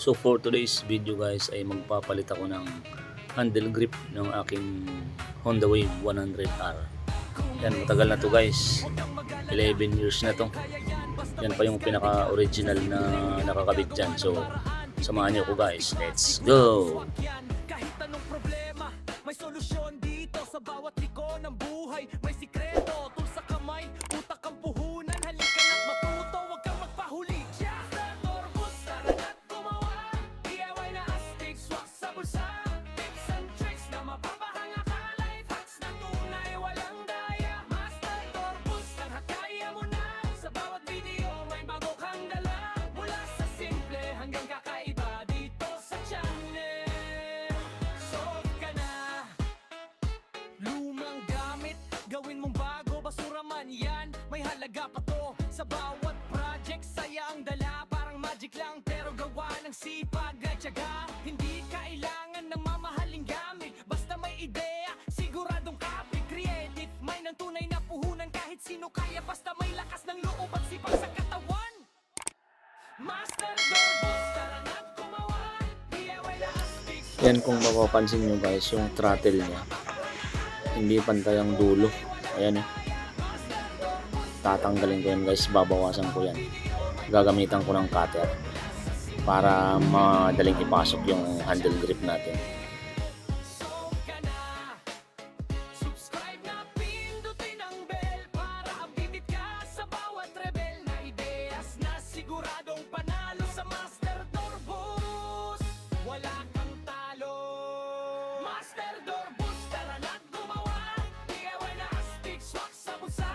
So for today's video guys ay magpapalit ako ng handle grip ng aking Honda Wave 100R. Yan, matagal na to guys, 11 years na to. Yan pa yung pinaka original na nakakabit dyan. So samahan niyo ko guys, let's go. Kahit anong problema, may solusyon dito sa bawat liko ng buhay. May sikreto, tul sa kamay, utak ang puhunan. Halika na't matuto, huwag kang magpahuli. Torbos, tara na't gumawa. DIY na astig, swak sa bulsa. Tips and tricks na mapapahanga ka. Life hacks na tunay, walang daya. Master Torbos, lahat kaya mo na. Sa bawat video, may bago kang dala. Mula sa simple hanggang kakaiba dito sa channel. Solve ka na. Lumang gamit, gawin mong bago. Basura man yan, may halaga pa to. Sa bawat project, saya ang dala. Parang magic lang pero gawa ng sipag at tiyaga. Hindi kailangan ng mamahaling gamit. Basta may ideya, siguradong copy. Creative, may ng tunay na puhunan. Kahit sino kaya, basta may lakas ng loob at sipag sa katawan. Master Torbos, tara na't gumawa. DIY na astig. Yan, kung mapapansin nyo guys, yung throttle niya hindi pantay ang dulo. Ayan eh, tatanggalin ko yan guys, babawasan ko yan. Gagamitan ko ng cutter para madaling ipasok yung handle grip natin. Solve ka na. Subscribe na, pindutin ang bell para updated ka sa bawat rebel na ideas na siguradong panalo sa Master Torbos. Wala kang talo. Master Torbos, tara na't gumawa. DIY na astig, swak sa bulsa.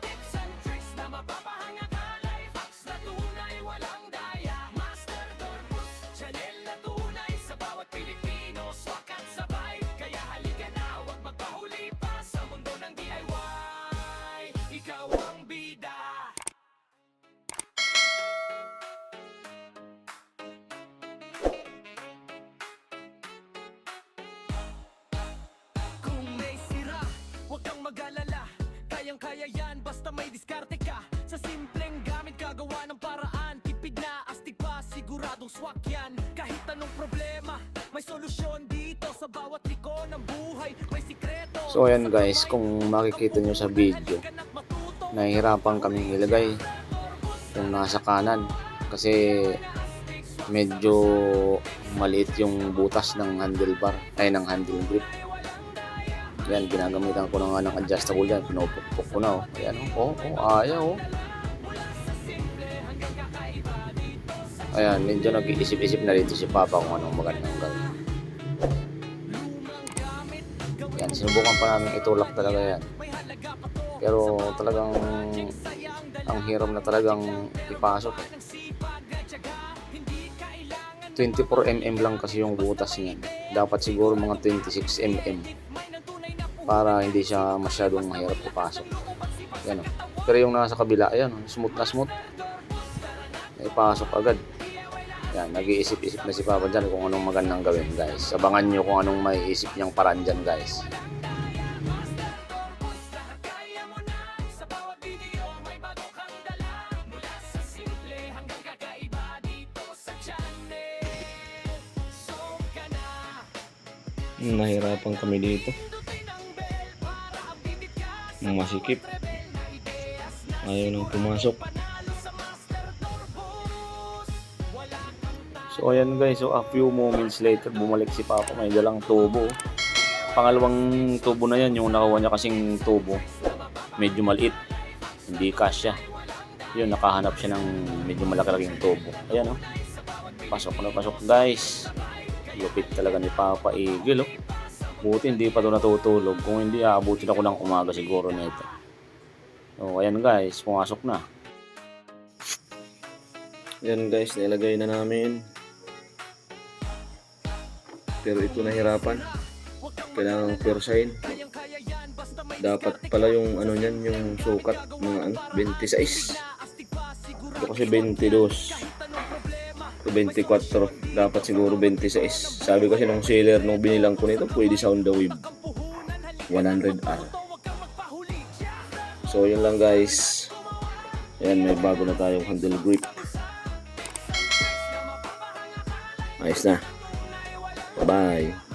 Tips and tricks na mapapahanga ka. Life hacks na tunay, walang daya. Master Torbos, channel na tunay sa bawat Pilipino. Swak at sabay, kaya halika na, huwag magpahuli pa sa mundo ng DIY. Ikaw ang bida. Kung may sira, huwag kang mag-alala. Kayang-kaya yan, basta may diskarte ka. Sa simpleng gamit, gagawa ng paraan. Tipid na, astig pa, siguradong swak yan. Kahit anong problema, may solusyon dito. Sa bawat liko ng buhay, may sikreto. So ayan guys, kung makikita nyo sa video, nahihirapan kaming ilagay yung nasa kanan kasi medyo maliit yung butas ng handlebar ay ng handle grip. Yan, ginagamitan ko na nga ng adjustable yan, pinupukpok ko na oh. Ayan oh, ayaw oh. Ayan, medyo nag-iisip-isip na dito si Papa kung anong magandang gawin. Yan, sinubukan pa namin itulak talaga yan. Pero talagang ang hirap na talagang ipasok eh. 24mm lang kasi yung butas niya. Dapat siguro mga 26mm para hindi siya masyadong mahirap ipasok. Yan oh. Pero yung nasa kabila, ayan oh, smooth na smooth. Ipasok agad. Yan, nag-iisip-isip na si Papa dyan kung anong magandang gawin guys. Abangan nyo kung anong may isip niyang paraan dyan guys. Nahirapan kami dito. Masikip. Ayaw nang pumasok. So ayan guys, so a few moments later bumalik si Papa, may dalang tubo. Pangalawang tubo na yan, yung nakuha niya kasing tubo medyo maliit, hindi kasya. Yun, nakahanap siya ng medyo malaki-laking tubo. Ayan oh, pasok na pasok guys. Lupit talaga ni Papa Eagle oh. Buti hindi pa ito natutulog. Kung hindi, aabutin ako ng umaga siguro nito. So ayan guys, pumasok na. Ayan guys, nilagay na namin. Pero ito nahirapan. Kailangan pure sign. Dapat pala yung ano niyan, yung sukat mga 26. Ito kasi 22. 24, dapat siguro 26. Sabi kasi nung seller nung binilang ko nito, pwede sa Honda Wave 100R. So yun lang guys. Ayan, may bago na tayong handle grip. Ayos na. Bye.